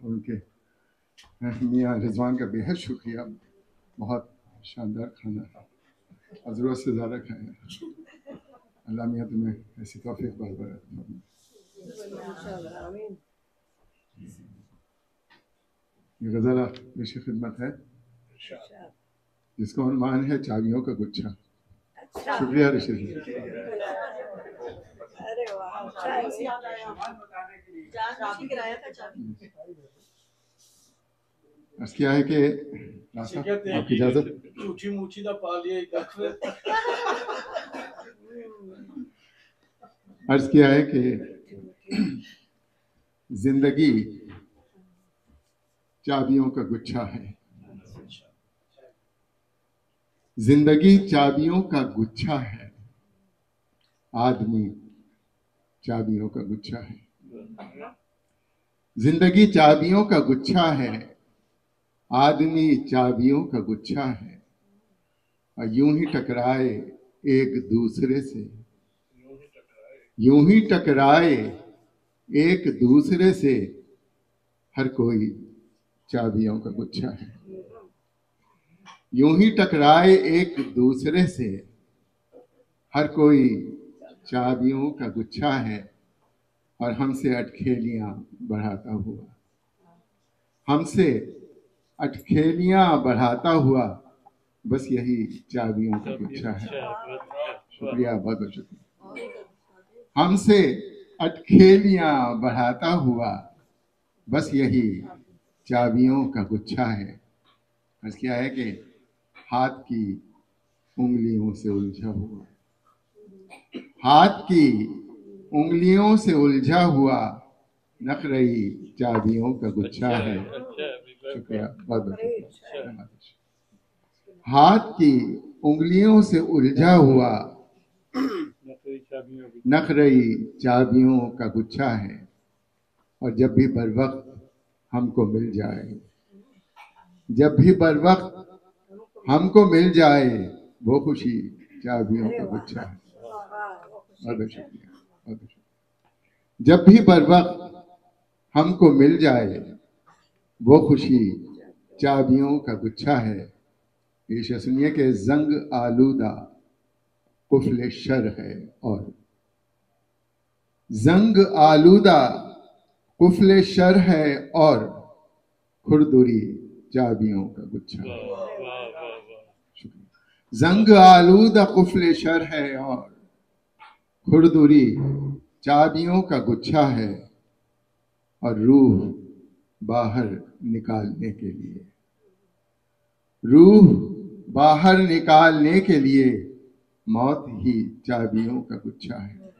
उनके मियाँ रिजवान का बेहद शुक्रिया। बहुत शानदार खाना और ज़रूरत से ज़्यादा खाया। अल्लाह मियाँ तुम्हें ऐसी तौफीक बार बार। ये गज़ल पेश खिदमत है जिसका उन्वान है चाबियों का गुच्छा। शुक्रिया रशीद। अरे वाह, अर्ज़ किया है कि आपकी इजाज़त। अर्ज़ किया है कि जिंदगी चाबियों का गुच्छा है। जिंदगी चाबियों का गुच्छा है, आदमी चाबियों का गुच्छा है। जिंदगी चाबियों का गुच्छा है, आदमी चाबियों का गुच्छा है। और यूं ही टकराए एक दूसरे से, यूं ही टकराए एक दूसरे से, हर कोई चाबियों का गुच्छा है। यूं ही टकराए एक दूसरे से, हर कोई चाबियों का गुच्छा है। और हमसे अटखेलियां बढ़ाता हुआ, हमसे अटखेलियां बढ़ाता हुआ, बस यही चाबियों का गुच्छा है। शुक्रिया, बहुत बहुत शुक्रिया। हमसे अटखेलियां बढ़ाता हुआ, बस यही चाबियों का गुच्छा है। अर्ज़ किया है कि हाथ की उंगलियों से उलझा हुआ, हाथ की उंगलियों से उलझा हुआ नखरई चाबियों का गुच्छा है। शुक्रिया, बहुत बहुत। हाथ की उंगलियों से उलझा हुआ नखरई चाबियों का गुच्छा है। और जब भी बर वक्त हमको मिल जाए, जब भी बर वक्त हमको मिल जाए, वो खुशी चाबियों का गुच्छा है। बहुत शुक्रिया, बहुत शुक्रिया। जब भी बर वक्त हमको मिल जाए, वो खुशी चाबियों का गुच्छा है। ये सुनिए कि जंग आलूदा कुफल शर है, और जंग आलूदा कुफल शर है, और खुरदुरी चाबियों का गुच्छा है। जंग आलूदा कुफल शर है, और खुरदुरी चाबियों का गुच्छा है। और रूह बाहर निकालने के लिए, रूह बाहर निकालने के लिए, मौत ही चाबियों का गुच्छा है।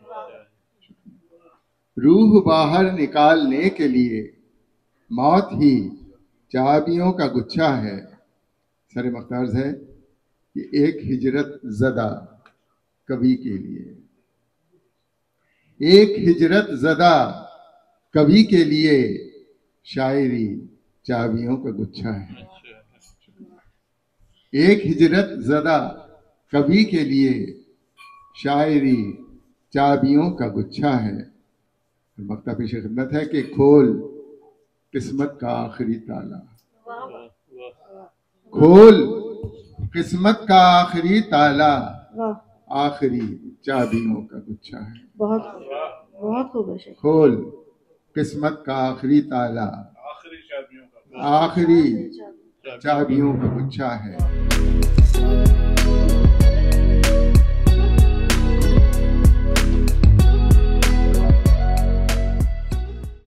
रूह बाहर निकालने के लिए, मौत ही चाबियों का गुच्छा है। सर मख्तार्ज है कि एक हिजरत ज़दा कवि के लिए, एक हिजरत ज़दा कवि के लिए, शायरी चाबियों का गुच्छा है। एक हिजरत ज़दा कवि के लिए, शायरी चाबियों का गुच्छा है। मक्ता पेश खिदमत है कि खोल किस्मत का आखिरी ताला, खोल किस्मत का आखिरी ताला, आखिरी चाबियों का गुच्छा है। बहुत बहुत खूब। खोल किस्मत का आखिरी ताला, आखिरी चाबियों का गुच्छा है।